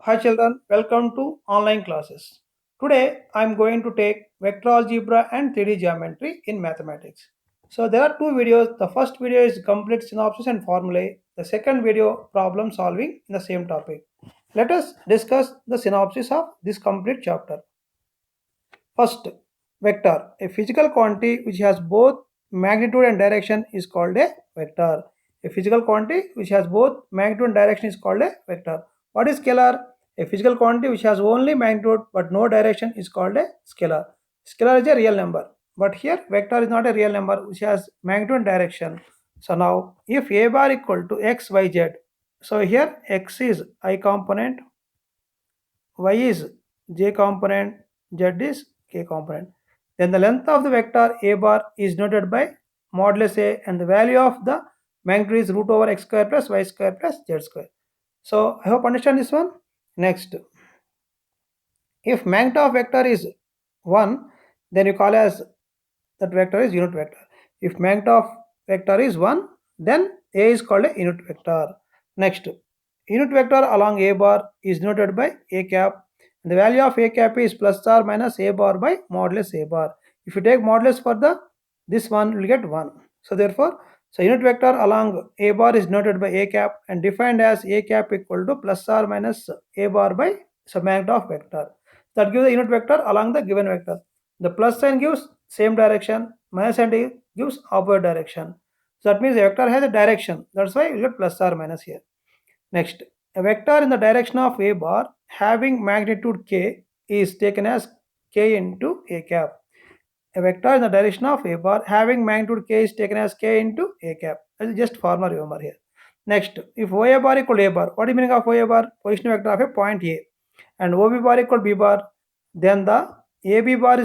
Hi children, welcome to online classes. Today I am going to take vector algebra and 3D geometry in mathematics. So there are two videos. The first video is complete synopsis and formulae. The second video problem solving in the same topic. Let us discuss the synopsis of this complete chapter. First, vector. A physical quantity which has both magnitude and direction is called a vector. A physical quantity which has both magnitude and direction is called a vector. What is scalar? A physical quantity which has only magnitude but no direction is called a scalar. Scalar is a real number. But here vector is not a real number which has magnitude and direction. So now if a bar equal to x, y, z. So here x is I component, y is j component, z is k component. Then the length of the vector a bar is noted by modulus a, and the value of the magnitude is root over x square plus y square plus z square. So I hope understand this one. Next, if magnitude of vector is 1, then you call as that vector is unit vector. If magnitude of vector is 1, then a is called a unit vector. Next, unit vector along a bar is denoted by a cap. The value of a cap is plus or minus a bar by modulus a bar. If you take modulus for the this one, you will get 1. So therefore, unit vector along a bar is denoted by a cap and defined as a cap equal to plus or minus a bar by magnitude of vector. That gives the unit vector along the given vector. The plus sign gives same direction, minus sign gives opposite direction. So that means a vector has a direction. That's why you get plus or minus here. Next, a vector in the direction of a bar having magnitude k is taken as k into a cap. A vector in the direction of a bar having magnitude k is taken as k into a cap. That is just formula remember here. Next, if OA bar equal A bar, what is the meaning of OA bar? Position vector of a point A. And OB bar equal B bar, then the AB bar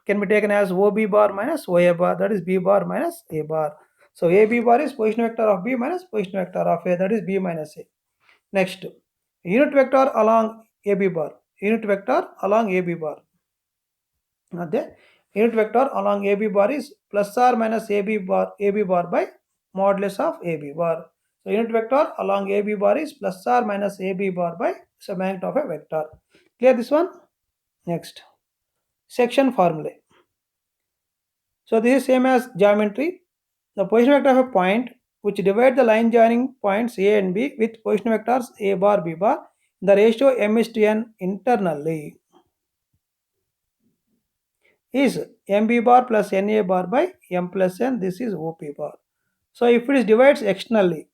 can be taken as OB bar minus OA bar, that is B bar minus A bar. So AB bar is position vector of B minus position vector of A, that is B minus A. Next, unit vector along AB bar. Unit vector along AB bar. The unit vector along AB bar is plus or minus AB bar by modulus of AB bar. So unit vector along AB bar is plus or minus AB bar by magnitude of a vector. Clear this one? Next, section formulae. So this is same as geometry. The position vector of a point which divide the line joining points A and B with position vectors A bar, B bar. The ratio m is to n internally is mb bar plus na bar by m plus n. This is op bar. So if it is divides externally,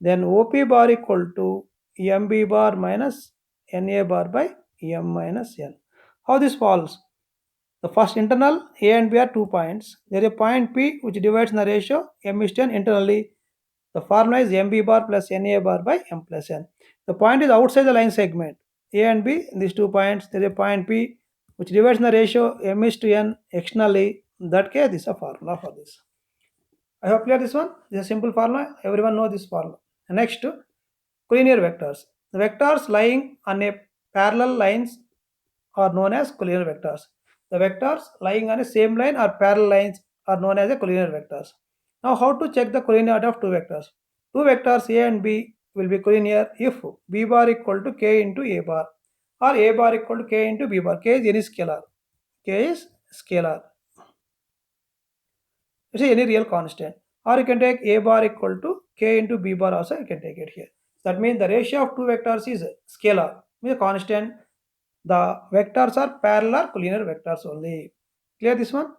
then op bar equal to mb bar minus na bar by m minus n. How this follows? The first internal A and B are 2 points. There is a point P which divides in the ratio m is to n internally. The formula is mb bar plus na bar by m plus n. The point is outside the line segment. A and B, in these 2 points, there is a point P which divides in the ratio m is to n externally. In that case, this is a formula for this. I hope clear this one. This is a simple formula. Everyone know this formula. Next, collinear vectors. The vectors lying on a parallel lines are known as collinear vectors. The vectors lying on a same line or parallel lines are known as a collinear vectors. Now, how to check the collinearity of two vectors? Two vectors A and B will be collinear if B bar equal to K into A bar or A bar equal to K into B bar. K is any scalar. K is scalar. It is any real constant. Or you can take A bar equal to K into B bar also, you can take it here. That means the ratio of two vectors is scalar, means constant. The vectors are parallel collinear vectors only. Clear this one?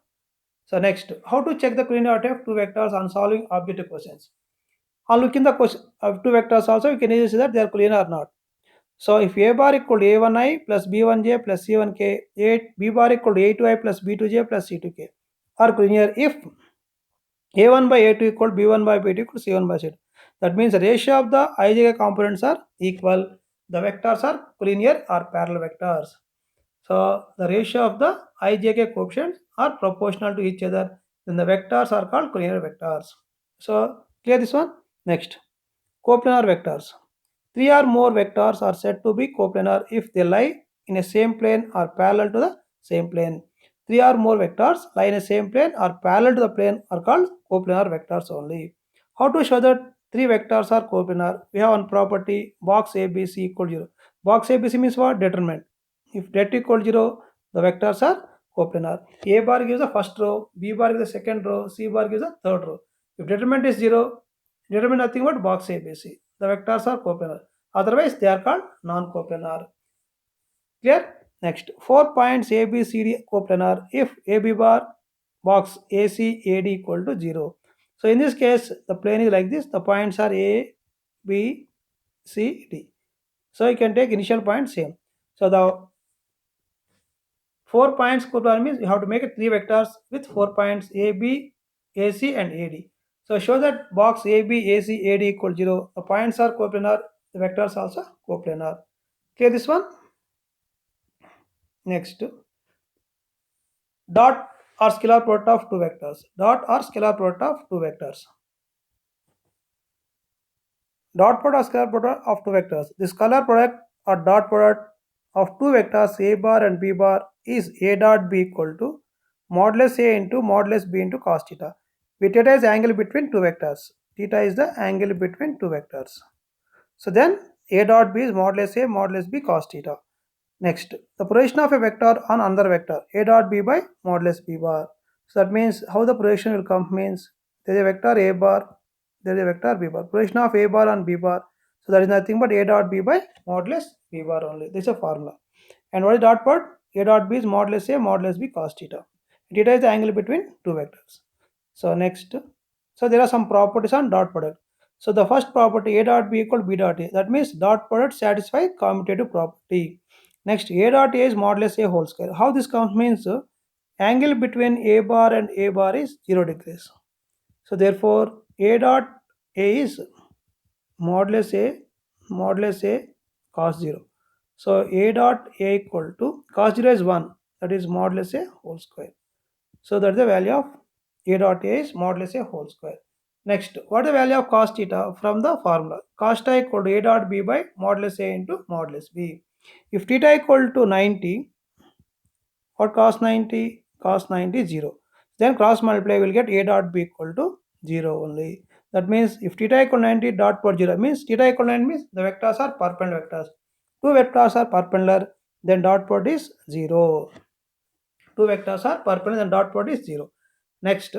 So next, how to check the collinearity of two vectors on solving objective questions? On looking the question of two vectors also, you can easily see that they are collinear or not. So if A bar equal to A1i plus B1j plus C1k, B bar equal to A2i plus B2j plus C2k are collinear if A1 by A2 equal to B1 by B2 equal to C1 by C2. That means the ratio of the ijk components are equal. The vectors are collinear or parallel vectors. So the ratio of the ijk coefficients are proportional to each other. Then the vectors are called collinear vectors. So clear this one? Next, coplanar vectors. Three or more vectors are said to be coplanar if they lie in a same plane or parallel to the same plane. Three or more vectors lie in a same plane or parallel to the plane are called coplanar vectors only. How to show that three vectors are coplanar. We have one property box ABC equal 0. Box ABC means what? Determinant. If det equal 0, the vectors are coplanar. A bar gives the first row, B bar gives the second row, C bar gives the third row. If determinant is 0, determine nothing but box ABC. The vectors are coplanar. Otherwise, they are called non-coplanar. Clear? Next, 4 points A, B, C, D coplanar if AB bar box AC, AD equal to 0. So in this case, the plane is like this. The points are A, B, C, D. So you can take initial point same. So the 4 points coplanar means you have to make it three vectors with 4 points A, B, AC and AD. So show that box AB, AC, AD equal 0. The points are coplanar. The vectors also coplanar. Clear this one? Next, dot or scalar product of two vectors. Dot or scalar product of two vectors. Dot product or scalar product of two vectors. The scalar product or dot product of two vectors A bar and B bar is A dot B equal to modulus A into modulus B into cos theta. Where theta is angle between two vectors. Theta is the angle between two vectors. So then A dot B is modulus A modulus B cos theta. Next, the projection of a vector on another vector A dot B by modulus B bar. So that means how the projection will come means there is a vector A bar, there is a vector B bar. Projection of A bar on B bar. So that is nothing but A dot B by modulus B bar only. This is a formula. And what is dot product? A dot B is modulus A modulus B cos theta. Theta is the angle between two vectors. So next, so there are some properties on dot product. So the first property A dot B equal B dot A. That means dot product satisfy commutative property. Next, A dot A is modulus A whole square. How this comes means angle between A bar and A bar is 0 degrees. So therefore, A dot A is modulus A cos 0. So A dot A equal to cos 0 is 1. That is modulus A whole square. So that's the value of A dot A is modulus A whole square. Next, what is the value of cos theta from the formula? Cos theta equal to A dot B by modulus A into modulus B. If theta equal to 90, what cos 90? Cos 90 is 0. Then cross multiply will get A dot B equal to 0 only. That means if theta equal 90, dot product 0 means theta equal 90 means the vectors are perpendicular vectors. Two vectors are perpendicular, then dot product is 0. Two vectors are perpendicular, then dot product is 0. Next,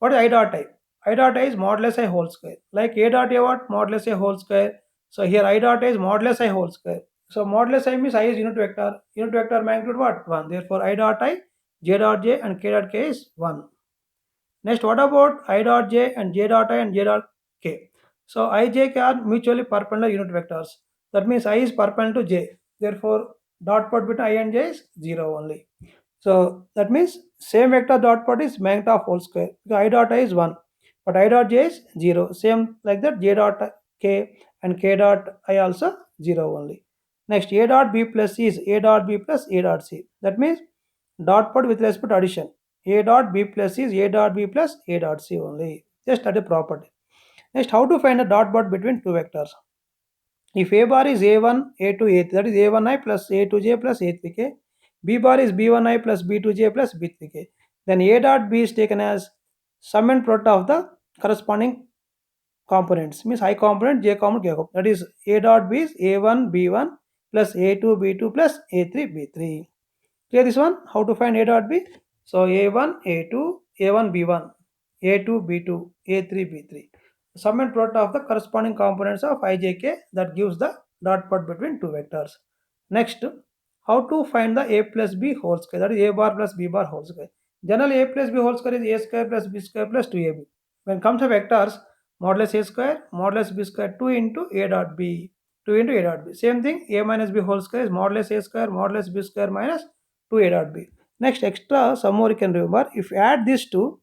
what is I dot I? I dot I is modulus I whole square. Like A dot A what? Modulus I whole square. So here I dot I is modulus I whole square. So modulus I means I is unit vector. Unit vector magnitude what? 1. Therefore I dot I, J dot J and K dot K is 1. Next, what about I dot J and J dot I and J dot K? So I, J, K are mutually perpendicular unit vectors. That means I is perpendicular to J. Therefore, dot product between I and J is 0 only. So that means same vector dot product is magnitude of whole square. Because I dot I is 1, but I dot J is 0. Same like that, J dot K and K dot I also 0 only. Next, A dot B plus C is A dot B plus A dot C. That means dot product with respect to addition. A dot B plus C is A dot B plus A dot C only. Just that a property. Next, how to find a dot product between two vectors? If A bar is A1, A2, A3, that is A1I plus A2J plus A3K. B bar is B1I plus B2J plus B3K. Then A dot B is taken as sum and product of the corresponding components. Means I component, J component, K component. That is A dot B is A1, B1 plus A2, B2 plus A3, B3. Clear this one? How to find A dot B? So A1, A2, A1, B1, A2, B2, A3, B3. Sum and product of the corresponding components of IJK that gives the dot product between two vectors. Next, how to find the A plus B whole square? That is A bar plus B bar whole square. Generally, A plus B whole square is A square plus B square plus 2AB. When it comes to vectors, modulus A square, modulus B square 2 into A dot B. 2 into A dot B. Same thing, A minus B whole square is modulus A square, modulus B square minus 2A dot B. Next, extra, some more you can remember. If you add this to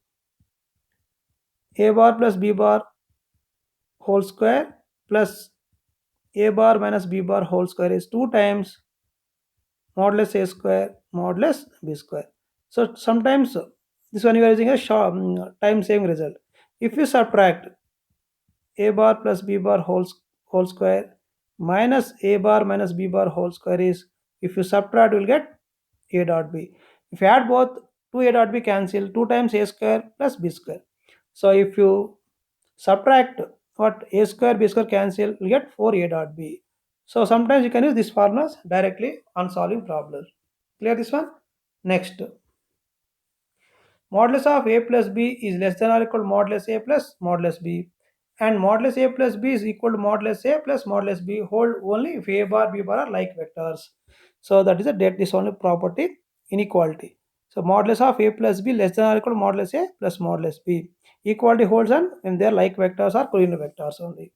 A bar plus B bar whole square plus A bar minus B bar whole square is 2 times modulus A square modulus B square. So sometimes this one you are using a short, time saving result. If you subtract A bar plus B bar whole square minus A bar minus B bar whole square is, if you subtract you will get A dot B. If you add both, 2A dot B cancel, 2 times A square plus B square. So if you subtract what a square b square cancel, you get 4a dot b. So sometimes you can use these formulas directly on solving problems. Clear this one? Next, modulus of a plus b is less than or equal to modulus a plus modulus b, and modulus a plus b is equal to modulus a plus modulus b hold only if a bar b bar are like vectors. So that is a dead this only property inequality. So modulus of a plus b less than or equal to modulus a plus modulus b. Equality holds on when they are like vectors or collinear vectors only.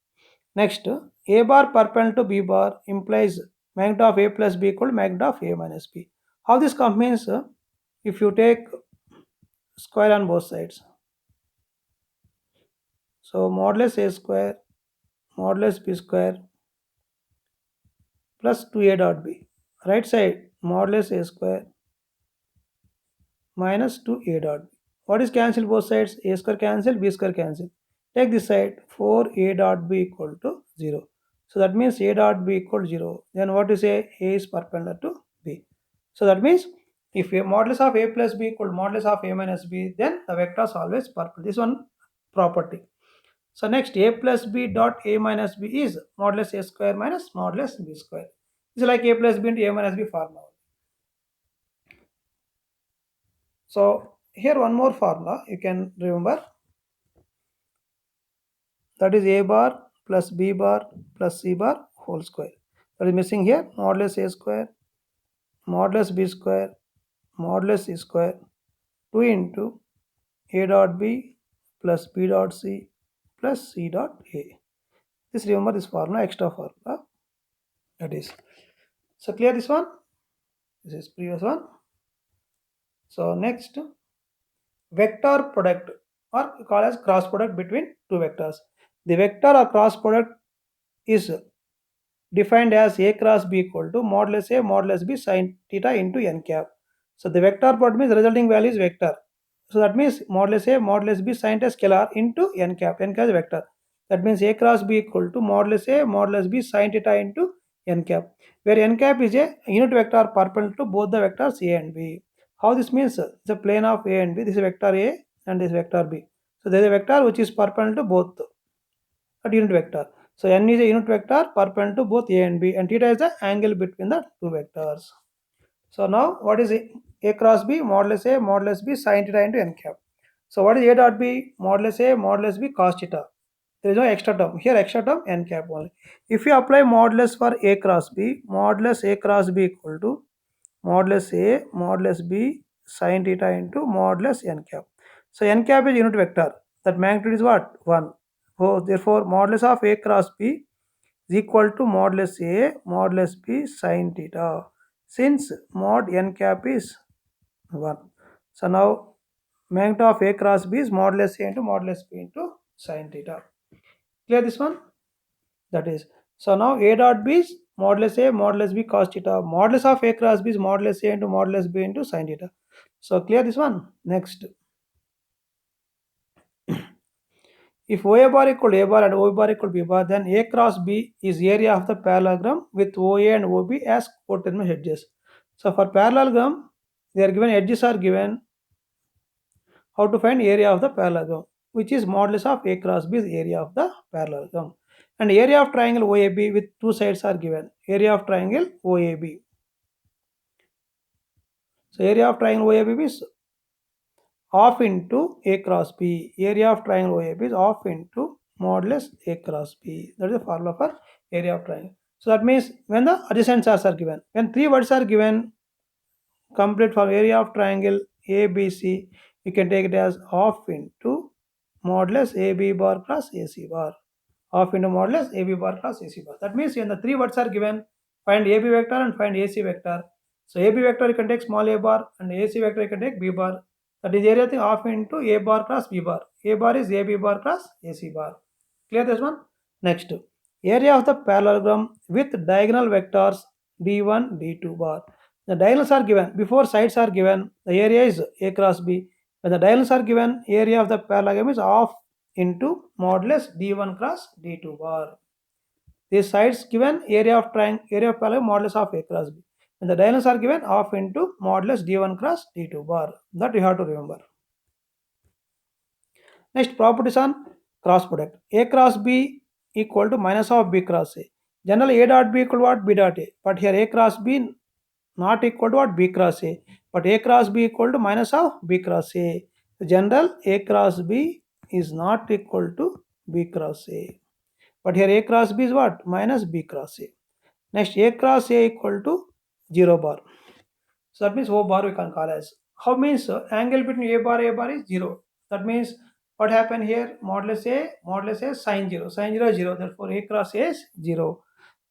Next, a bar perpendicular to b bar implies magnitude of a plus b equal to magnitude of a minus b. How this comes means, if you take square on both sides, so modulus a square modulus b square plus 2a dot b. Right side modulus a square minus 2a dot b. What is cancel both sides? A square cancel, b square cancel. Take this side 4a dot b equal to 0. So that means a dot b equal to 0. Then what you say? A is perpendicular to b. So that means if a modulus of a plus b equal to modulus of a minus b, then the vector is always perpendicular. This one property. So next, a plus b dot a minus b is modulus a square minus modulus b square. It's like a plus b into a minus b formula. So here one more formula you can remember, that is a bar plus b bar plus c bar whole square. That is missing here, modulus a square modulus b square modulus c square 2 into a dot b plus b dot c plus c dot a. This remember this formula, extra formula, that is. So clear this one? This is previous one. So next, vector product or called as cross product between two vectors. The vector or cross product is defined as a cross b equal to modulus a modulus b sin theta into n cap. So the vector product means resulting value is vector. So that means modulus a modulus b sin theta scalar into n cap. N cap is vector. That means a cross b equal to modulus a modulus b sin theta into n cap, where n cap is a unit vector perpendicular to both the vectors a and b. How this means? The plane of a and b. This is vector a and this vector b. So there is a vector which is perpendicular to both at unit vector. So n is a unit vector perpendicular to both a and b, and theta is the angle between the two vectors. So now what is a cross b? Modulus a modulus b sin theta into n cap. So what is a dot b? Modulus a modulus b cos theta. There is no extra term here, extra term n cap only. If you apply modulus for a cross b, modulus a cross b equal to modulus a modulus b sin theta into modulus n cap. So n cap is unit vector. That magnitude is what? 1. So therefore modulus of a cross b is equal to modulus a modulus b sin theta, since mod n cap is 1. So now magnitude of a cross b is modulus a into modulus b into sin theta. Clear this one? That is. So now a dot b is modulus a modulus b cos theta. Modulus of a cross b is modulus a into modulus b into sin theta. So clear this one? Next. If OA bar equal to A bar and OB bar equal to B bar, then A cross B is area of the parallelogram with OA and OB as coterminous edges. So for parallelogram, they are given edges are given. How to find area of the parallelogram, which is modulus of A cross B is area of the parallelogram. And area of triangle OAB with two sides are given. Area of triangle OAB. So area of triangle OAB is half into A cross B. Area of triangle OAB is half into modulus A cross B. That is the formula for area of triangle. So that means when the adjacent sides are given, when three words are given, complete for area of triangle ABC, you can take it as half into modulus AB bar cross AC bar. Half into modulus AB bar cross AC bar. That means when the three words are given, find AB vector and find AC vector. So AB vector you can take small a bar and AC vector you can take B bar. That is area thing half into A bar cross B bar. A bar is AB bar cross AC bar. Clear this one? Next, area of the parallelogram with diagonal vectors D1, D2 bar. The diagonals are given, before sides are given, the area is A cross B. When the diagonals are given, area of the parallelogram is half into modulus D1 cross D2 bar. These sides given, area of triangle, area of parallelogram modulus of A cross B. When the diagonals are given, half into modulus D1 cross D2 bar. That you have to remember. Next, properties on cross product. A cross B equal to minus of B cross A. Generally, A dot B equal to what? B dot A. But here A cross B not equal to what? B cross A. But A cross B equal to minus of B cross A. The general A cross B is not equal to B cross A. But here A cross B is what? Minus B cross A. Next, A cross A equal to 0 bar. So that means O bar we can call as. How means angle between A bar is 0. That means what happened here? Modulus A sine 0. Sine 0 is 0. Therefore A cross A is 0.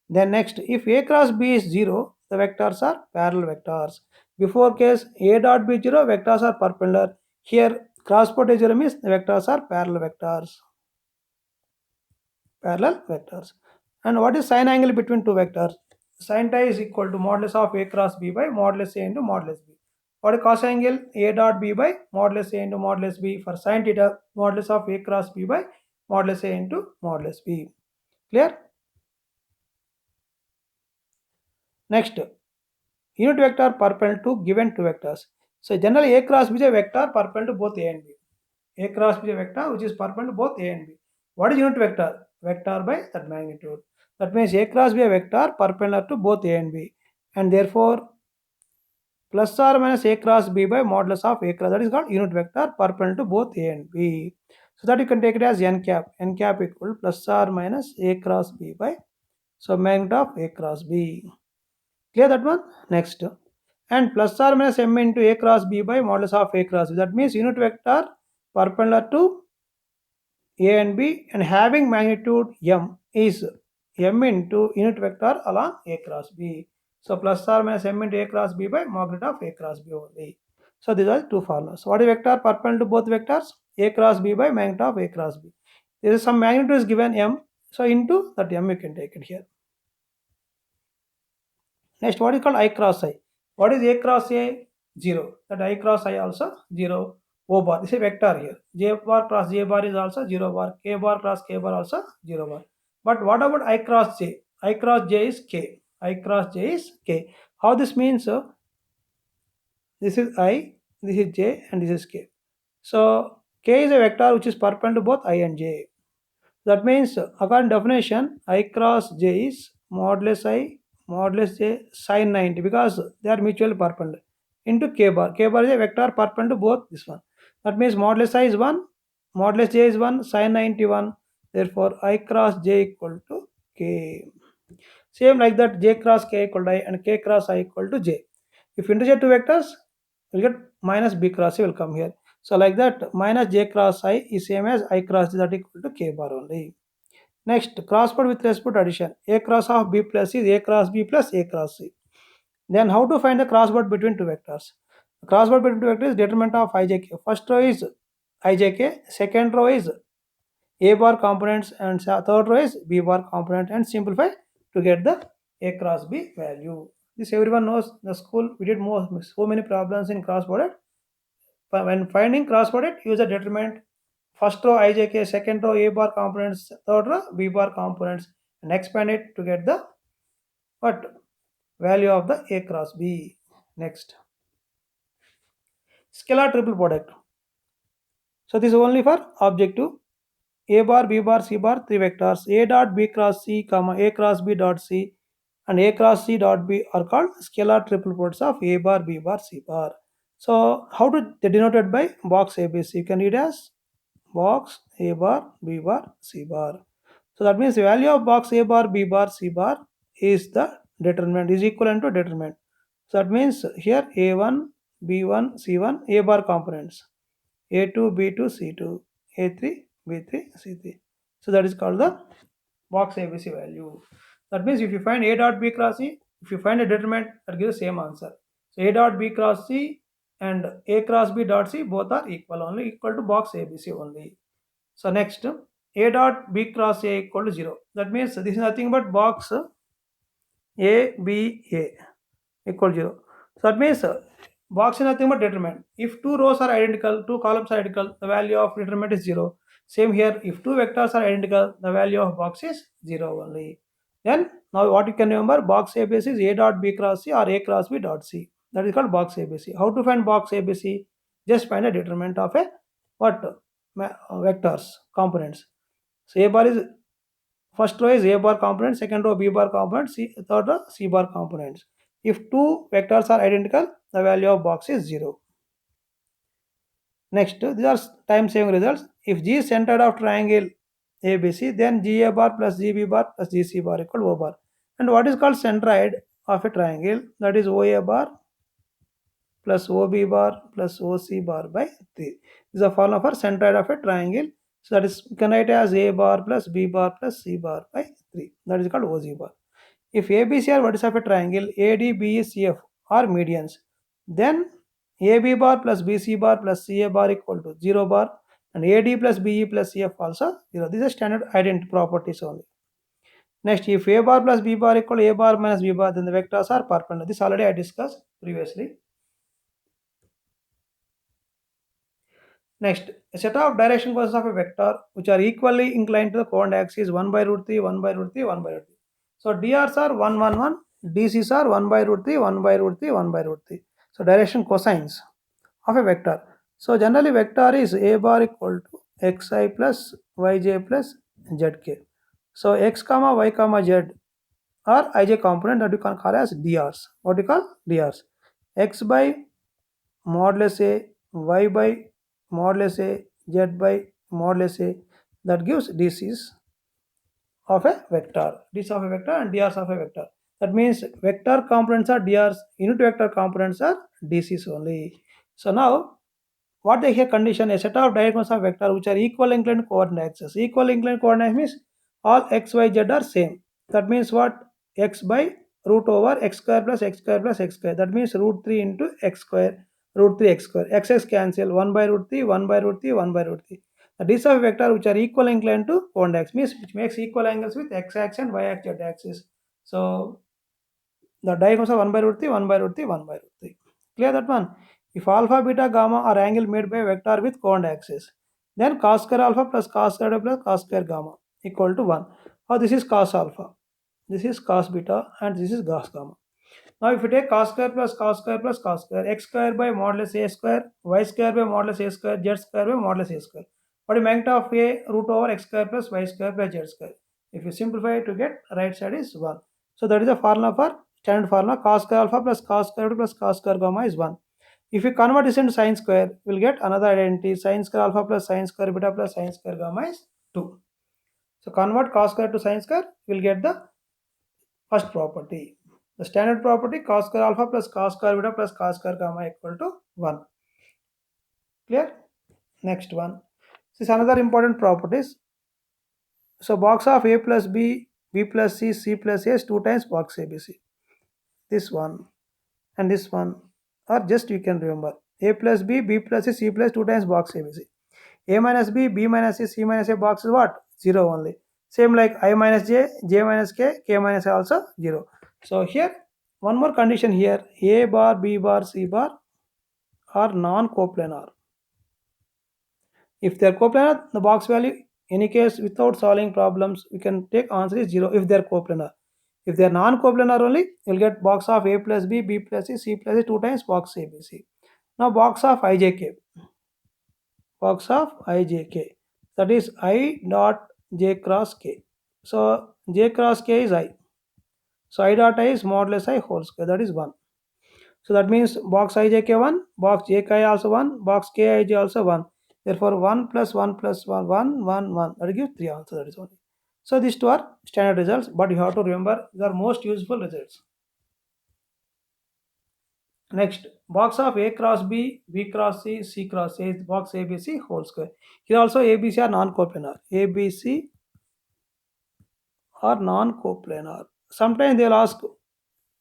Then next, if A cross B is 0, the vectors are parallel vectors. Before case A dot B 0, vectors are perpendicular. Here cross product 0 means the vectors are parallel vectors. Parallel vectors. And what is sine angle between two vectors? Sin theta is equal to modulus of A cross B by modulus A into modulus B. What is cos angle? A dot B by modulus A into modulus B. For sin theta, modulus of A cross B by modulus A into modulus B. Clear? Next, unit vector perpendicular to given two vectors. So generally A cross B is a vector perpendicular to both A and B. A cross B is a vector which is perpendicular to both A and B. What is unit vector? Vector by that magnitude. That means A cross B is a vector perpendicular to both A and B. And therefore plus or minus A cross B by modulus of A cross, that is called unit vector perpendicular to both A and B. So that you can take it as n cap equal to plus or minus A cross B by, so magnitude of A cross B. Clear that one? Next, and plus or minus m into A cross B by modulus of A cross B. That means unit vector perpendicular to A and B and having magnitude m is m into unit vector along A cross B. So plus or minus m into A cross B by magnitude of A cross B only. So these are two formulas. What is vector perpendicular to both vectors? A cross B by magnitude of A cross B. There is some magnitude is given m. So into that m you can take it here. Next, what is called I cross I? What is A cross A? 0. That I cross I also 0. O bar. This is a vector here. J bar cross J bar is also 0 bar. K bar cross K bar also 0 bar. But what about I cross J? I cross J is K. I cross J is K. How this means? This is I, this is J, and this is K. So K is a vector which is perpendicular to both I and J. That means, according to definition, I cross J is modulus I modulus J sine 90 because they are mutually perpendicular into K bar. K bar is a vector perpendicular to both this one. That means modulus I is 1, modulus J is 1, sine 91. Therefore, I cross J equal to K. Same like that, J cross K equal to I and K cross I equal to J. If you intersect two vectors, you get minus B cross A will come here. So like that, minus J cross I is same as I cross J, that equal to K bar only. Next, cross product with respect to addition. A cross of B plus C is A cross B plus A cross C. Then how to find the cross product between two vectors? The cross product between two vectors is determinant of ijk. First row is ijk, second row is A bar components, and third row is B bar component, and simplify to get the A cross B value. This everyone knows. The school we did so many problems in cross product. When finding cross product, use a determinant. First row ijk, second row A bar components, third row B bar components, and expand it to get the what value of the A cross B. Next, scalar triple product. So this is only for objective. A bar, B bar, C bar, three vectors. A dot B cross C, comma A cross B dot C, and A cross C dot B are called scalar triple products of A bar, B bar, C bar. So how to they denoted by box ABC? You can read as box A bar, B bar, C bar. So that means the value of box A bar, B bar, C bar is the determinant, is equivalent to determinant. So that means here A1, B1, C1, A bar components, A2, B2, C2, A3, B3, C3. So that is called the box ABC value. That means if you find A dot B cross C, if you find a determinant, that gives the same answer. So A dot B cross C and A cross B dot C both are equal, only equal to box ABC only. So next, A dot B cross A equal to 0. That means this is nothing but box A, B, A equal to 0. So that means box is nothing but determinant. If two rows are identical, two columns are identical, the value of determinant is 0. Same here, if two vectors are identical, the value of box is 0 only. Then now what you can remember, box ABC is A dot B cross C or A cross B dot C. That is called box ABC. How to find box ABC? Just find a determinant of a what vectors components. So A bar is first row is A bar component, second row B bar component, third row C bar components. If two vectors are identical, the value of box is 0. Next, these are time saving results. If G is centered of triangle ABC, then GA bar plus GB bar plus GC bar equal O bar. And what is called centroid of a triangle, that is OA bar plus OB bar plus OC bar by 3. This is a formula for centroid of a triangle. So that is, you can write as A bar plus B bar plus C bar by 3. That is called OG bar. If ABC are vertices of a triangle, AD, BE, CF are medians, then AB bar plus BC bar plus CA bar equal to 0 bar, and AD plus BE plus CF also 0. These are standard identity properties only. Next, if A bar plus B bar equal to A bar minus B bar, then the vectors are perpendicular. This already I discussed previously. Next, a set of direction courses of a vector which are equally inclined to the coordinate axis 1 by root 3, 1 by root 3, 1 by root 3. So DRs are 1, 1, 1, DCs are 1 by root 3, 1 by root 3, 1 by root 3. So direction cosines of a vector. So generally vector is A bar equal to xi plus yj plus zk. So x comma y comma z are ij component that you can call as DRs. What do you call DRs? X by modulus A, y by modulus A, z by modulus A, that gives DCs of a vector. DCs of a vector and DRs of a vector. That means vector components are DRs, unit vector components are DCs only. So now, what the here condition, a set of diagonals of vector which are equal inclined coordinate axes. Equal inclined coordinate means all x, y, z are same. That means what? X by root over x square plus x square plus x square. That means root 3 into x square, root 3 x square. X cancel, 1 by root 3, 1 by root 3, 1 by root 3. The these are vector which are equal inclined to coordinate axis, means which makes equal angles with x axis and y axis, z axis. So the diagonals are 1 by root 3, 1 by root 3, 1 by root 3. Clear that one? If alpha, beta, gamma are angle made by a vector with coordinate axis, then cos square alpha plus cos square beta plus cos square gamma equal to 1. Or this is cos alpha, this is cos beta, and this is cos gamma. Now if you take cos square plus cos square plus cos square, x square by modulus a square, y square by modulus a square, z square by modulus a square. What is magnitude of a? Root over x square plus y square by z square. If you simplify it to get right side is 1. So that is the formula for standard formula, cos square alpha plus cos square beta plus cos square gamma is 1. If you convert this into sine square, we'll get another identity, sin square alpha plus sin square beta plus sin square gamma is 2. So convert cos square to sin square, we'll get the first property. The standard property, cos square alpha plus cos square beta plus cos square gamma equal to 1. Clear? Next one. This is another important properties. So box of A plus B, B plus C, C plus A is 2 times box ABC. This one and this one, or just you can remember A plus B, B plus C, C plus 2 times box ABC. A minus B, B minus C, C minus A box is what? 0 only. Same like I minus J, J minus K, K minus A also 0. So here one more condition here, A bar, B bar, C bar are non-coplanar. If they are coplanar, the box value, any case without solving problems, we can take answer is 0 if they are coplanar. If they are non-coplanar only, you'll get box of A plus B, B plus C, C plus A 2 times box ABC. Now box of IJK. Box of IJK. That is I dot J cross K. So J cross K is I. So I dot I is modulus I whole square. That is 1. So that means box IJK 1, box JK also 1, box KIJ also 1. Therefore 1 plus 1 plus 1, 1, 1, 1. That gives 3 also. That is 1. So these two are standard results, but you have to remember these are most useful results. Next, box of A cross B, B cross C, C cross A is box ABC whole square. Here also ABC are non-coplanar. ABC are non-coplanar. Sometimes they will ask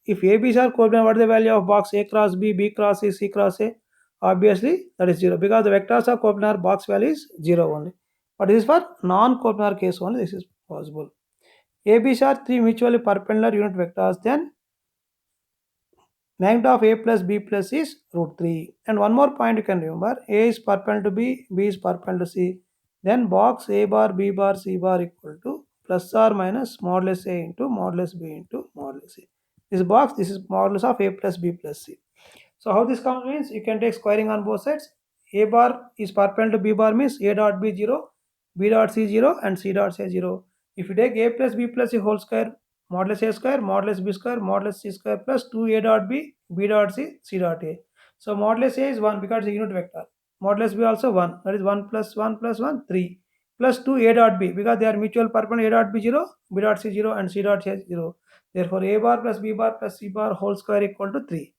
if ABs are coplanar, what is the value of box A cross B, B cross C, C cross A? Obviously that is 0 because the vectors are coplanar, box value is 0 only. But this is for non-coplanar case only, this is possible. ABs are 3 mutually perpendicular unit vectors, then magnitude of A plus B plus C is root 3. And one more point you can remember, A is perpendicular to B, B is perpendicular to C. Then box A bar, B bar, C bar equal to plus or minus modulus A into modulus B into modulus C. This box, this is modulus of A plus B plus C. So how this comes means you can take squaring on both sides. A bar is perpendicular to B bar means A dot B 0. b dot c 0 and c dot c 0. If you take a plus b plus c whole square, modulus a square, modulus b square, modulus c square plus 2a dot b dot c, c dot a. So modulus a is 1 because it's a unit vector. Modulus b also 1, that is 1 plus 1 plus 1, 3. Plus 2 a dot b because they are mutual perpendicular, a dot b 0, b dot c 0 and c dot c 0. Therefore a bar plus b bar plus c bar whole square equal to 3.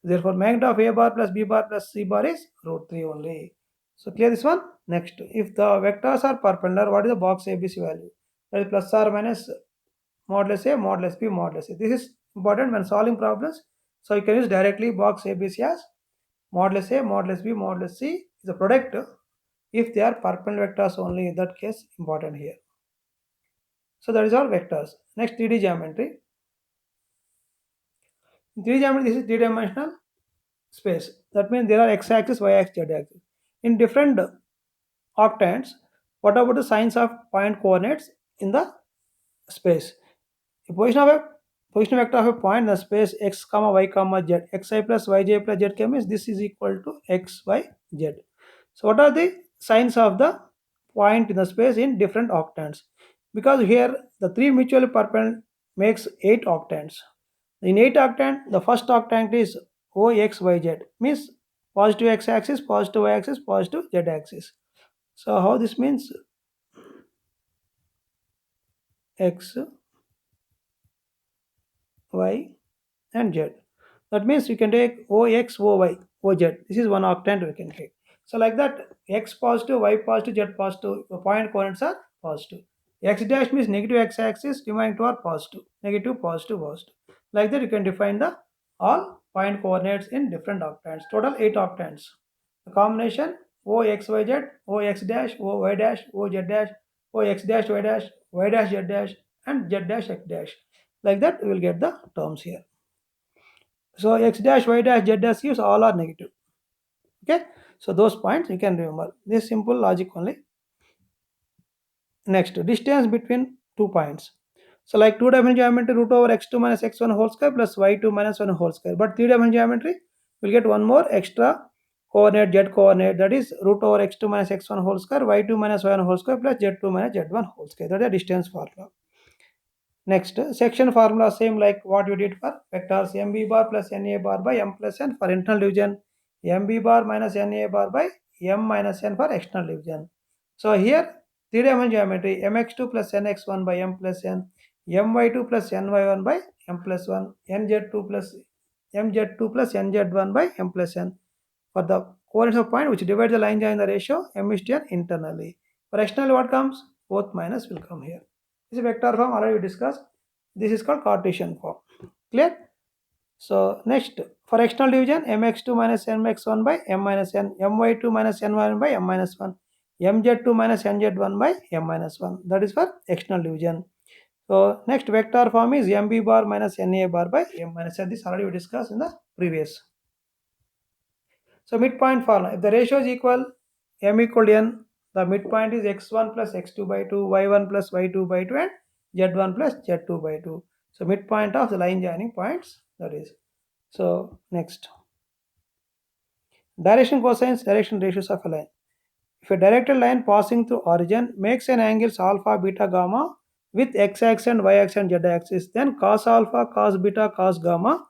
Therefore magnitude of a bar plus b bar plus c bar is root 3 only. So clear this one. Next, if the vectors are perpendicular, what is the box ABC value? That is plus or minus modulus A, modulus B, modulus A. This is important when solving problems. So you can use directly box ABC as modulus A, modulus B, modulus C is a product if they are perpendicular vectors only. In that case, important here. So that is all vectors. Next, 3D geometry. In 3D geometry, this is three-dimensional space. That means there are x-axis, y-axis, z-axis. In different octants, what about the signs of point coordinates in the space? The position vector of a point in the space x comma y comma z, xi plus yj plus zk means this is equal to x y z. So what are the signs of the point in the space in different octants? Because here the three mutually perpendicular makes 8 octants. In 8 octant, the first octant is oxyz, means positive x-axis, positive y-axis, positive z-axis. So how this means x, y and z. That means we can take ox, oy, oz. This is one octant we can take. So like that, x positive, y positive, z positive, the point coordinates are positive. X dash means negative x-axis, remaining two are positive, negative, positive, positive. Like that, you can define the all point coordinates in different octants. Total 8 octants. The combination oxyz, ox dash, oy dash, oz dash, ox dash, y dash, z dash, and z dash, x dash. Like that, we will get the terms here. So x dash, y dash, z dash gives all are negative. Okay, so those points you can remember. This simple logic only. Next, distance between 2 points. So like 2-dimensional geometry, root over x2 minus x1 whole square plus y2 minus 1 whole square. But 3-dimensional geometry will get one more extra coordinate, z coordinate, that is root over x2 minus x1 whole square, y2 minus y1 whole square plus z2 minus z1 whole square. That is the distance formula. Next, section formula same like what you did for vectors mb bar plus na bar by m plus n for internal division, mb bar minus na bar by m minus n for external division. So here 3-dimensional geometry mx2 plus nx1 by m plus n, my2 plus ny1 by m plus 1, nz2 plus mz2 plus nz1 by m plus n. For the coordinates of point which divides the line join the ratio m is to n internally. For externally what comes? Both minus will come here. This is vector form already we discussed. This is called Cartesian form. Clear? So next, for external division, mx2 minus mx1 by m minus n, my2 minus ny1 by m minus 1, mz2 minus nz1 by m minus 1. That is for external division. So next vector form is mb bar minus na bar by m minus n. This already we discussed in the previous. So midpoint formula. If the ratio is equal, m equal to n, the midpoint is x1 plus x2 by 2, y1 plus y2 by 2 and z1 plus z2 by 2. So midpoint of the line joining points, that is. So next. Direction cosines, direction ratios of a line. If a directed line passing through origin makes an angles alpha, beta, gamma with x-axis and y-axis and z-axis, then cos alpha, cos beta, cos gamma,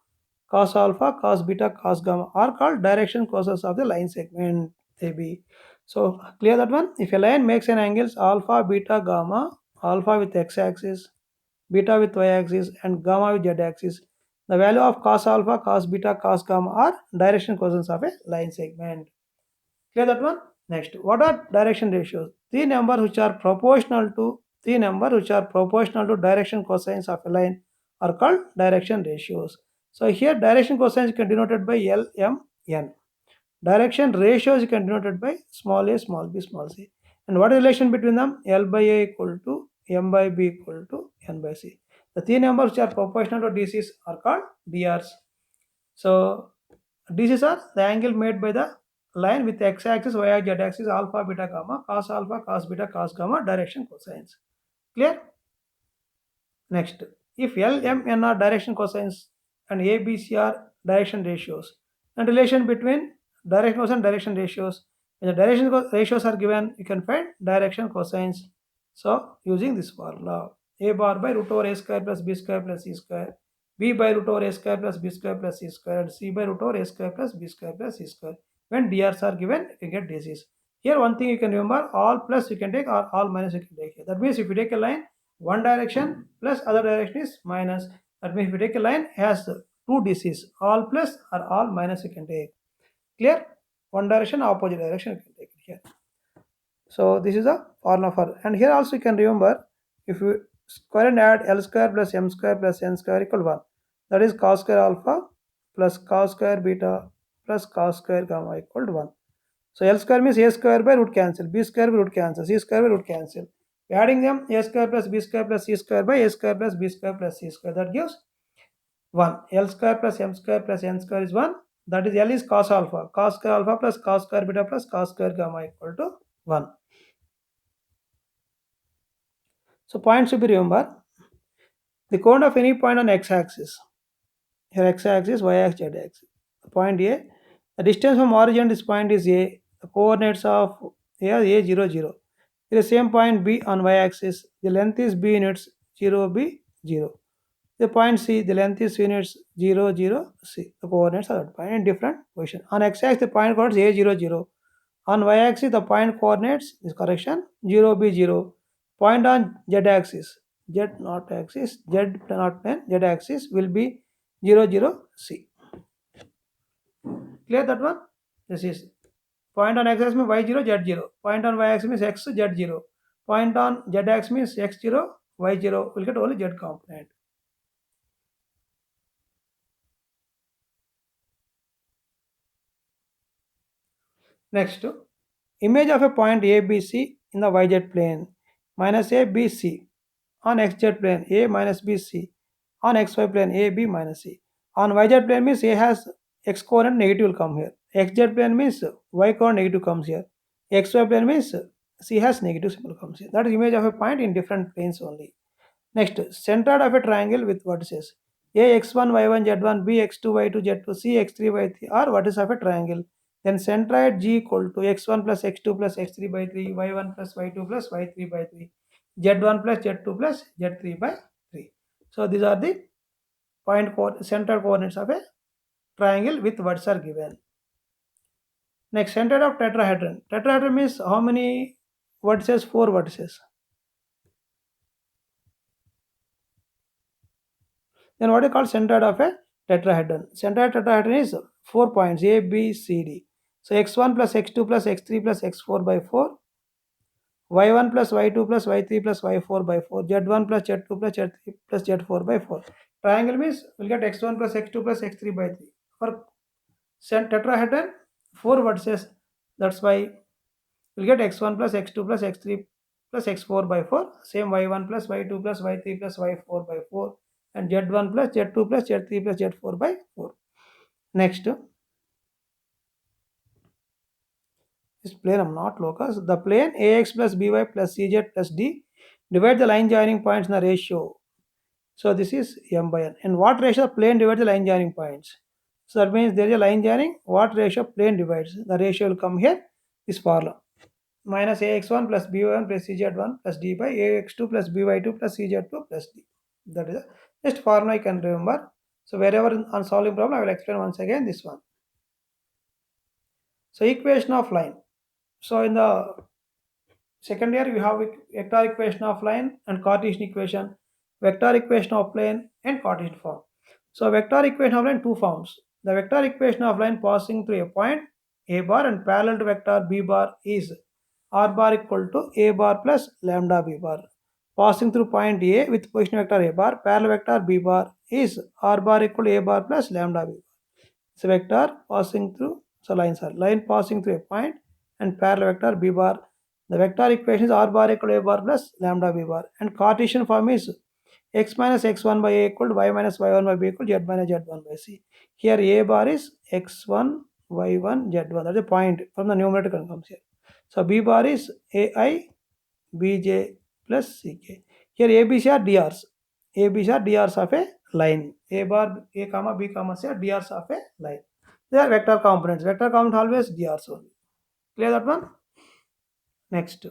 cos alpha, cos beta, cos gamma are called direction cosines of the line segment AB. So clear that one. If a line makes an angles alpha, beta, gamma, alpha with x-axis, beta with y-axis and gamma with z-axis, the value of cos alpha, cos beta, cos gamma are direction cosines of a line segment. Clear that one? Next, what are direction ratios? Three numbers which are proportional to direction cosines of a line are called direction ratios. So here direction cosines can be denoted by L, M, N. Direction ratios can be denoted by small a, small b, small c. And what is the relation between them? L by A equal to M by B equal to N by C. The three numbers which are proportional to DCs are called DRs. So DCs are the angle made by the line with x-axis, y-axis, z-axis, alpha, beta, gamma, cos alpha, cos beta, cos gamma, direction cosines. Clear? Next, if L, M, N are direction cosines and A, B, C are direction ratios, and relation between direction cosine and direction ratios, When the direction ratios are given, you can find direction cosines. So using this formula, a bar by root over a square plus b square plus c square, b by root over a square plus b square plus c square, and c by root over a square plus b square plus c square. When drs are given, you can get DCs. Here one thing you can remember, all plus you can take or all minus you can take here. That means if you take a line, one direction plus other direction is minus. That means if you take a line, it has two DCs, all plus or all minus you can take. Clear? One direction, opposite direction you can take it here. So this is a formula for, and here also you can remember, if you square and add L square plus M square plus N square equal 1, that is cos square alpha plus cos square beta plus cos square gamma equal to 1. So L square means A square by root cancel, B square by root cancel, C square by root cancel. Adding them, A square plus B square plus C square by A square plus B square plus C square, that gives 1. L square plus M square plus N square is 1. That is L is cos alpha. Cos square alpha plus cos square beta plus cos square gamma equal to 1. So point should be remember. The cone of any point on x-axis. Here x-axis, y-axis, z-axis. Point A. The distance from origin to this point is A. The coordinates of A are A 0 0. Here is same point B on y-axis. The length is B units 0 B 0. The point C, the length is units 0 0 C. The coordinates are that point in different position. On x-axis, the point coordinates A 0 0. On y-axis, the point coordinates, this correction, 0 B 0. Point on z-axis, z not axis, z not plane, z-axis will be 0 0 C. Clear that one? This is point on x-axis means y0 z0. Point on y-axis means x z0. Point on z-axis means x0 y0. We'll get only z component. Next, image of a point ABC in the yz plane minus ABC on xz plane A minus BC on xy plane A B minus C. On yz plane means A has x coordinate negative will come here. Xz plane means y coordinate negative comes here. Xy plane means C has negative symbol comes here. That is image of a point in different planes only. Next, centroid of a triangle with vertices A x1 y1 z1 B x2 y2 z2 C x3 y3 are vertices of a triangle. Then centroid G equal to x1 plus x2 plus x3 by 3 y1 plus y2 plus y3 by 3 z1 plus z2 plus z3 by 3. So these are the central coordinates of a triangle with vertices are given. Next, centroid of tetrahedron. Tetrahedron means how many vertices? 4 vertices. Then what is called centroid of a tetrahedron? Centroid tetrahedron is 4 points A, B, C, D. So x1 plus x2 plus x3 plus x4 by 4, y1 plus y2 plus y3 plus y4 by 4, z1 plus z2 plus z3 plus z4 by 4. Triangle means we'll get x1 plus x2 plus x3 by 3. For tetrahedron, 4 vertices. That's why we'll get x1 plus x2 plus x3 plus x4 by 4. Same y1 plus y2 plus y3 plus y4 by 4. And z1 plus z2 plus z3 plus z4 by 4. Next, this plane I'm not locus. The plane ax plus by plus cz plus d divide the line joining points in the ratio. So this is m by n. And what ratio plane divides the line joining points? So that means there is a line joining. What ratio plane divides? The ratio will come here. This formula minus ax1 plus by1 plus cz1 plus d by ax2 plus by2 plus cz2 plus d. That is the just formula I can remember. So wherever on solving problem, I will explain once again this one. So equation of line. So in the second year, we have vector equation of line and Cartesian equation, vector equation of plane and Cartesian form. So vector equation of line two forms. The vector equation of line passing through a point a bar and parallel to vector b bar is r bar equal to a bar plus lambda b bar. Passing through point A with position vector a bar, parallel vector b bar is r bar equal to a bar plus lambda b bar. So vector passing through, so lines are line passing through a point and parallel vector b bar. The vector equation is r bar equal to a bar plus lambda b bar. And Cartesian form is x minus x1 by a equal to y minus y1 by b equal to z minus z1 by c. Here a bar is x1, y1, z1. That's a point from the numerator comes here. So b bar is ai, bj plus ck. Here abc are drs. abc are drs of a line. A bar, a comma, b comma, c are drs of a line. They are vector components. Vector component always drs only. Clear that one? Next,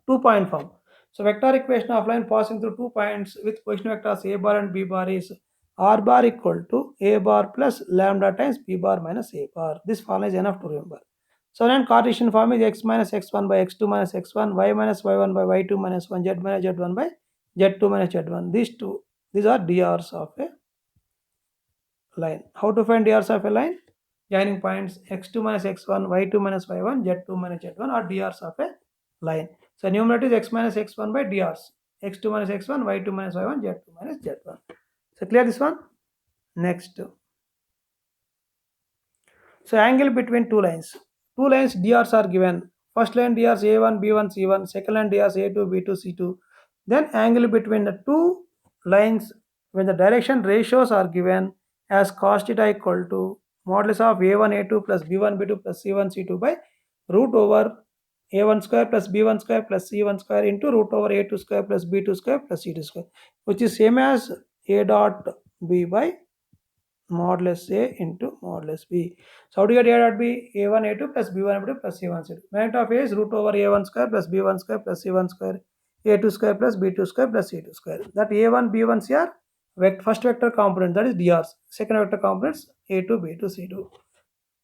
2-point form. So vector equation of line passing through 2 points with position vectors a bar and b bar is r bar equal to a bar plus lambda times b bar minus a bar. This formula is enough to remember. So then Cartesian form is x minus x1 by x2 minus x1, y minus y1 by y2 minus 1, z minus z1 by z2 minus z1. These are drs of a line. How to find drs of a line? Joining points x2 minus x1, y2 minus y1, z2 minus z1 are drs of a line. So numerator is x minus x1 by drs. x2 minus x1, y2 minus y1, z2 minus z1. So clear this one? Next. So angle between two lines. Two lines drs are given. First line drs a1, b1, c1. Second line drs a2, b2, c2. Then angle between the two lines when the direction ratios are given as cos theta equal to modulus of a1, a2 plus b1, b2 plus c1, c2 by root over a1 square plus b1 square plus c1 square into root over a2 square plus b2 square plus c2 square, which is same as a dot b by modulus A into modulus B. So how do you get A dot B? A1 A2 plus B1 B2 plus C1 C2. Magnitude of A is root over A1 square plus B1 square plus C1 square, A2 square plus B2 square plus C2 square. That A1 B1 C are first vector component, that is DRs. Second vector components A2 B2 C2.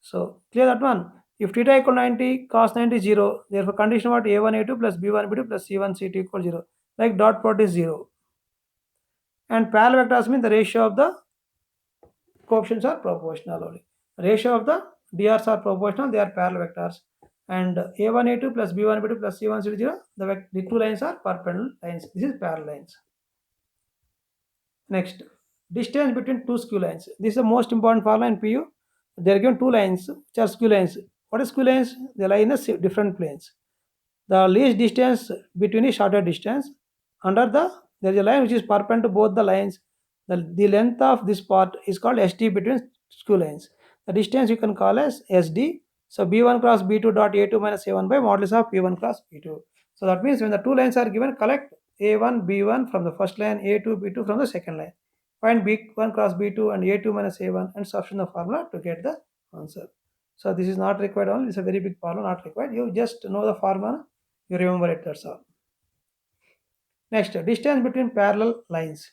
So clear that one. If theta equal 90, cos 90 is 0, therefore condition what A1 A2 plus B1 B2 plus C1 C2 equal 0. Like dot product is 0. And parallel vectors mean the ratio of the coefficients are proportional only. Ratio of the DRs are proportional, they are parallel vectors. And A1, A2 plus B1, B2 plus C1, C2, 0, the two lines are perpendicular lines. This is parallel lines. Next, distance between two skew lines. This is the most important formula in PU. They are given two lines which are skew lines. What is skew lines? They lie in different planes. The least distance between is shorter distance. Under there is a line which is perpendicular to both the lines. The length of this part is called SD between skew lines. The distance you can call as SD. So B1 cross B2 dot A2 minus A1 by modulus of B1 cross B2. So that means when the two lines are given, collect A1, B1 from the first line, A2, B2 from the second line. Find B1 cross B2 and A2 minus A1 and substitute the formula to get the answer. So this is not required only. It's a very big formula, not required. You just know the formula, you remember it, that's all. Next, distance between parallel lines.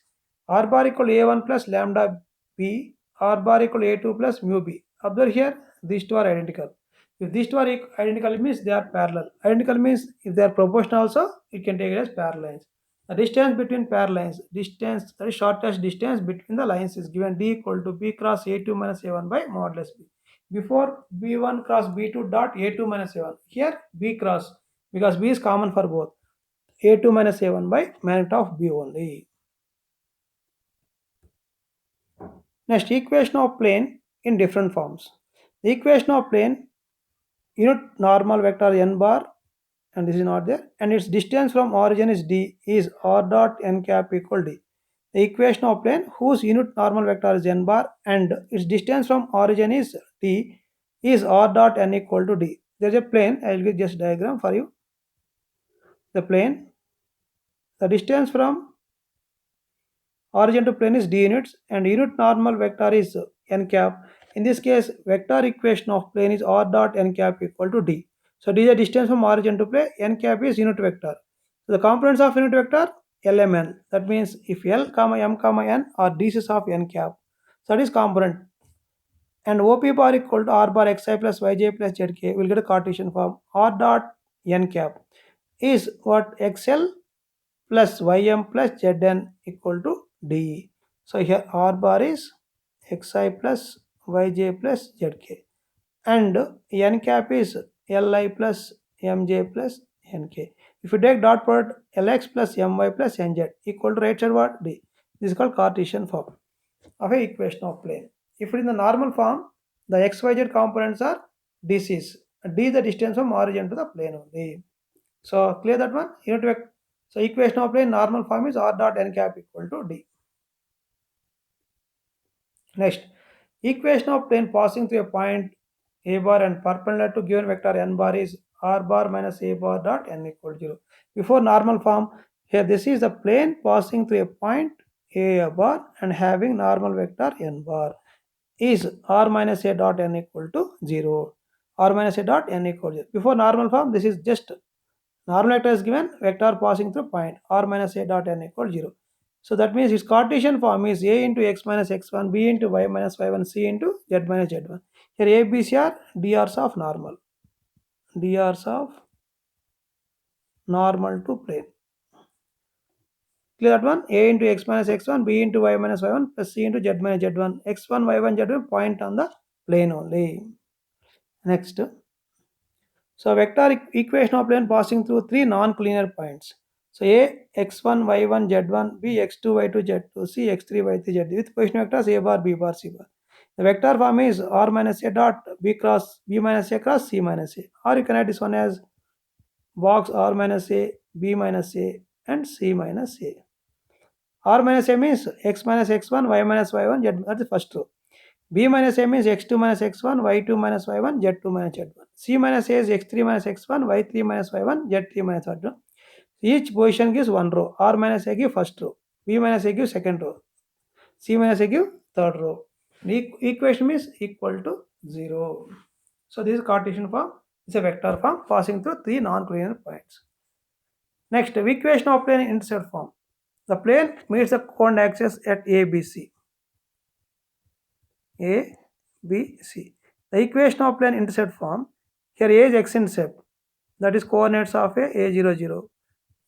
R bar equal A1 plus lambda B, R bar equal A2 plus mu B. Observe here, these two are identical. If these two are identical, it means they are parallel. Identical means if they are proportional also, it can take it as parallel lines. The distance between parallel lines, distance, that is shortest distance between the lines is given D equal to B cross A2 minus A1 by modulus B. Before B1 cross B2 dot A2 minus A1. Here B cross, because B is common for both. A2 minus A1 by magnitude of B only. Next, equation of plane in different forms. The equation of plane, unit normal vector n bar, and this is not there, and its distance from origin is D, is r dot n cap equal D. The equation of plane whose unit normal vector is n bar and its distance from origin is D is r dot n equal to D. There is a plane, I will give just diagram for you. The plane, the distance from origin to plane is d units and unit normal vector is n cap. In this case, vector equation of plane is r dot n cap equal to d. So d is the distance from origin to plane, n cap is unit vector. So the components of unit vector lmn. That means if l comma m comma n are dc's of n cap, so that is component. And op bar equal to r bar xi plus yj plus zk, will get a Cartesian form. R dot n cap is what xl plus ym plus zn equal to d. So here r bar is xi plus yj plus zk and n cap is li plus mj plus nk. If you take dot product lx plus my plus nz equal to right side what d. This is called Cartesian form of a equation of plane. If it is in the normal form, the xyz components are dc's. D is the distance from origin to the plane only. So clear that one? Unit vector. So equation of plane normal form is r dot n cap equal to d. Next, equation of plane passing through a point a bar and perpendicular to given vector n bar is r bar minus a bar dot n equal to 0. Before normal form, here this is the plane passing through a point a bar and having normal vector n bar is r minus a dot n equal to 0. r minus a dot n equals 0. Before normal form, this is just normal vector is given, vector passing through point r minus a dot n equals 0. So that means its Cartesian form is a into x minus x1, b into y minus y1, c into z minus z1. Here a, b, c are dr's of normal. Dr's of normal to plane. Clear that one? A into x minus x1, b into y minus y1, plus c into z minus z1. x1, y1, z1 point on the plane only. Next. So vector equation of plane passing through three non-collinear points. So A, x1, y1, z1, b, x2, y2, z2, c, x3, y3, z3 with position vectors a bar, b bar, c bar. The vector form is r minus a dot b cross b minus a cross c minus a. Or you can write this one as box r minus a, b minus a, and c minus a. R minus a means x minus x1, y minus y1, z. That's the first row. B minus a means x2 minus x1, y2 minus y1, z2 minus z1. C minus a is x3 minus x1, y3 minus y1, z3 minus z1. Each position gives one row. R minus a gives first row. B minus a gives second row. C minus a gives third row. The equation means equal to 0. So this is Cartesian form. It's a vector form passing through three non-collinear points. Next, equation of plane intercept form. The plane meets the coordinate axis at ABC. A, B, C. The equation of plane intercept form. Here A is x-intercept, that is coordinates of A0, 0,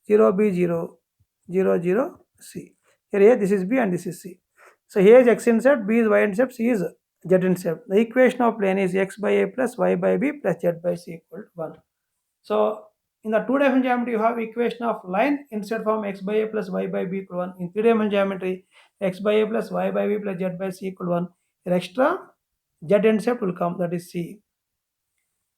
0, B, 0, 0, 0, C. Here A, this is B and this is C. So here is x-intercept, B is y-intercept, C is z-intercept. The equation of plane is x by A plus y by B plus z by C equal to 1. So in the two-dimensional geometry, you have equation of line intercept form x by A plus y by B equal 1. In three-dimensional geometry, x by A plus y by B plus z by C equal 1. Here extra z-intercept will come, that is C.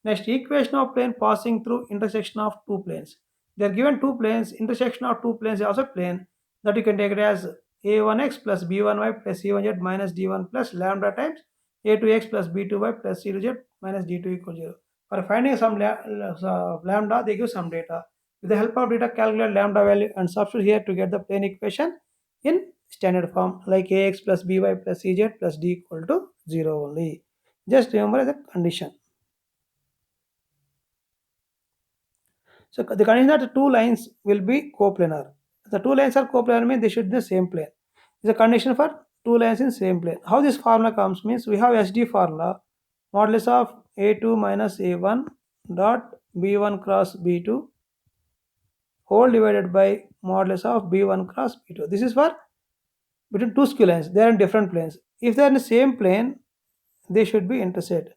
Next, equation of plane passing through intersection of two planes. They are given two planes, intersection of two planes is also plane, that you can take it as a1x plus b1y plus c1z minus d1 plus lambda times a2x plus b2y plus c2z minus d2 equals 0. For finding some lambda, they give some data. With the help of data, calculate lambda value and substitute here to get the plane equation in standard form like ax plus by plus cz plus d equal to 0 only. Just remember the condition. So the condition that the two lines will be coplanar. The two lines are coplanar means they should be the same plane. It's a condition for two lines in same plane. How this formula comes means we have SD formula modulus of A2 minus A1 dot B1 cross B2 whole divided by modulus of B1 cross B2. This is for between two skew lines. They are in different planes. If they are in the same plane, they should be intersect.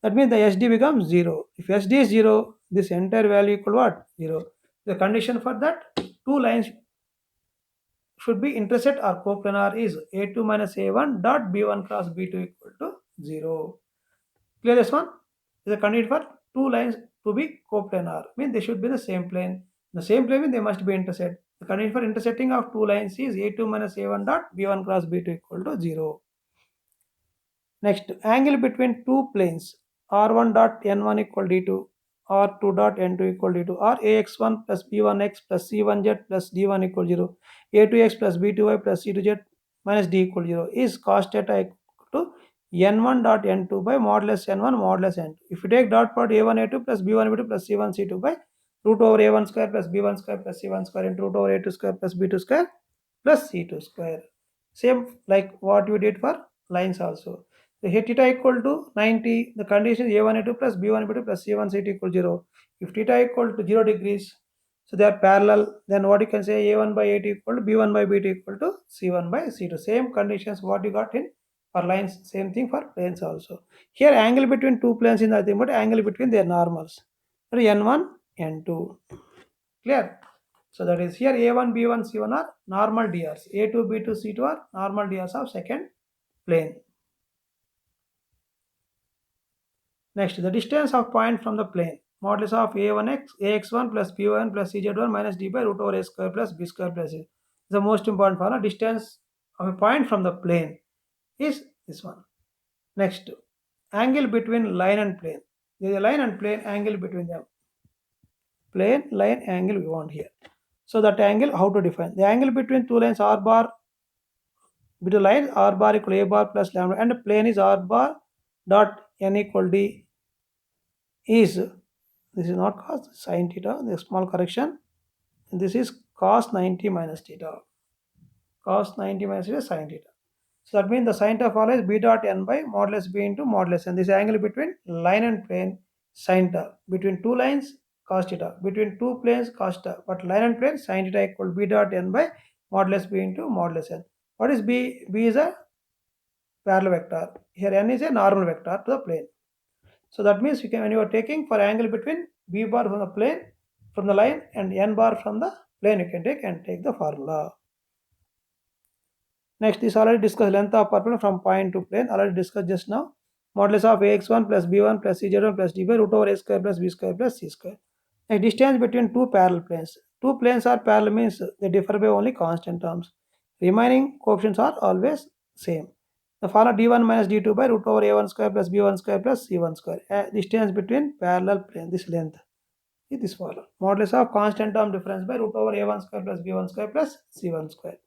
That means the SD becomes 0. If SD is 0, this entire value equal what? 0. The condition for that two lines should be intersect or coplanar is A2 minus A1 dot B1 cross B2 equal to 0. Clear this one? The condition for two lines to be coplanar means they should be the same plane. The same plane means they must be intersect. The condition for intersecting of two lines is A2 minus A1 dot B1 cross B2 equal to 0. Next, angle between two planes r1 dot n1 equal d2, r2 dot n2 equal d2, or ax1 plus b1x plus c1z plus d1 equal 0, a2x plus b2y plus c2z minus d equal 0 is cos theta equal to n1 dot n2 by modulus n1 modulus n2. If you take dot product a1 a2 plus b1 b2 plus c1 c2 by root over a1 square plus b1 square plus c1 square into root over a2 square plus b2 square plus c2 square. Same like what you did for lines also. So here theta equal to 90, the condition is a1 a2 plus b1 b2 plus c1 c2 equal 0. If theta equal to 0 degrees, so they are parallel, then what you can say a1 by a2 equal to b1 by b2 equal to c1 by c2. Same conditions what you got in for lines, same thing for planes also. Here angle between two planes is nothing but angle between their normals. So n1, n2. Clear? So that is here a1, b1, c1 are normal drs. a2, b2, c2 are normal drs of second plane. Next, the distance of point from the plane. Modulus of a1x, ax1 plus b1 plus cz1 minus d by root over a square plus b square plus c. The most important formula. Distance of a point from the plane is this one. Next, angle between line and plane. There is a line and plane, angle between them. Plane, line, angle we want here. So that angle, how to define? The angle between two lines r bar, between lines r bar equal a bar plus lambda, and the plane is r bar dot n equal d is, this is not cos, sin theta, the small correction. This is cos 90 minus theta. Cos 90 minus theta sin theta. So that means the sin theta follows b dot n by modulus b into modulus n. This angle between line and plane sin theta. Between two lines cos theta. Between two planes cos theta. But line and plane sin theta equal b dot n by modulus b into modulus n. What is b? B is a parallel vector. Here n is a normal vector to the plane. So that means you can, when you are taking for angle between b bar from the plane, from the line, and n bar from the plane, you can take the formula. Next is already discussed length of perpendicular from point to plane, already discussed just now. Modulus of ax1 plus b1 plus cz1 plus d by root over a square plus b square plus c square. Next, distance between two parallel planes. Two planes are parallel means they differ by only constant terms. Remaining coefficients are always same. The formula d1 minus d2 by root over a1 square plus b1 square plus c1 square. Distance between parallel planes, this length is this formula. Modulus of constant term difference by root over a1 square plus b1 square plus c1 square.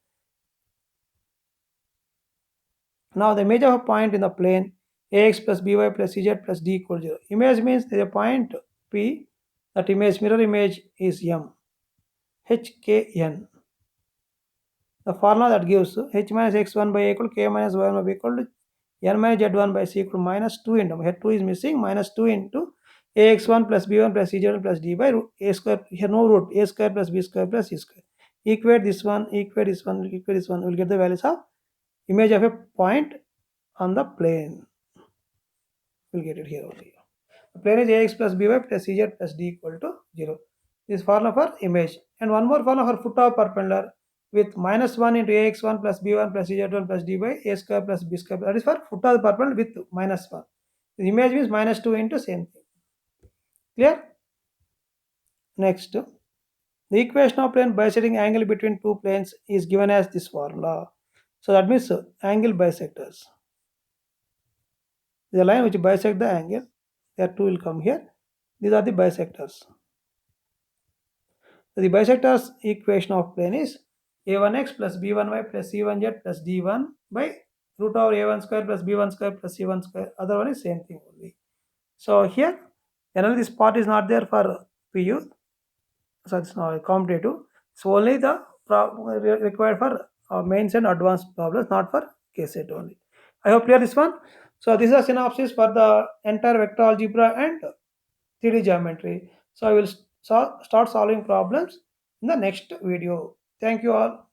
Now the image of a point in the plane ax plus by plus cz plus d equals 0. Image means there is a point P, that image, mirror image is M, HKN. The formula that gives h minus x1 by a equal k minus y1 by b equal to n minus z1 by c equal to minus 2 into, here 2 is missing, minus 2 into ax1 plus b1 plus cz1 plus d by root a square, here no root, a square plus b square plus c square. Equate this one, equate this one, equate this one, we will get the values of image of a point on the plane. We'll get it here only. The plane is ax plus by plus cz plus d equal to 0. This formula for image. And one more formula for foot of perpendicular with minus 1 into ax1 plus b1 plus cz1 plus d by a square plus b square. That is for foot of the perpendicular with minus 1. The image means minus 2 into same thing. Clear? Next, the equation of plane bisecting angle between two planes is given as this formula. So that means angle bisectors. The line which bisect the angle, there two will come here. These are the bisectors. So the bisectors equation of plane is a1x plus b1y plus c1z plus d1 by root over a1 square plus b1 square plus c1 square. Other one is same thing only. So here, generally this part is not there for PU, so it's not competitive. So only the required for mains and advanced problems, not for KSET only. I hope clear this one. So this is a synopsis for the entire vector algebra and 3D geometry. So I will start solving problems in the next video. Thank you all.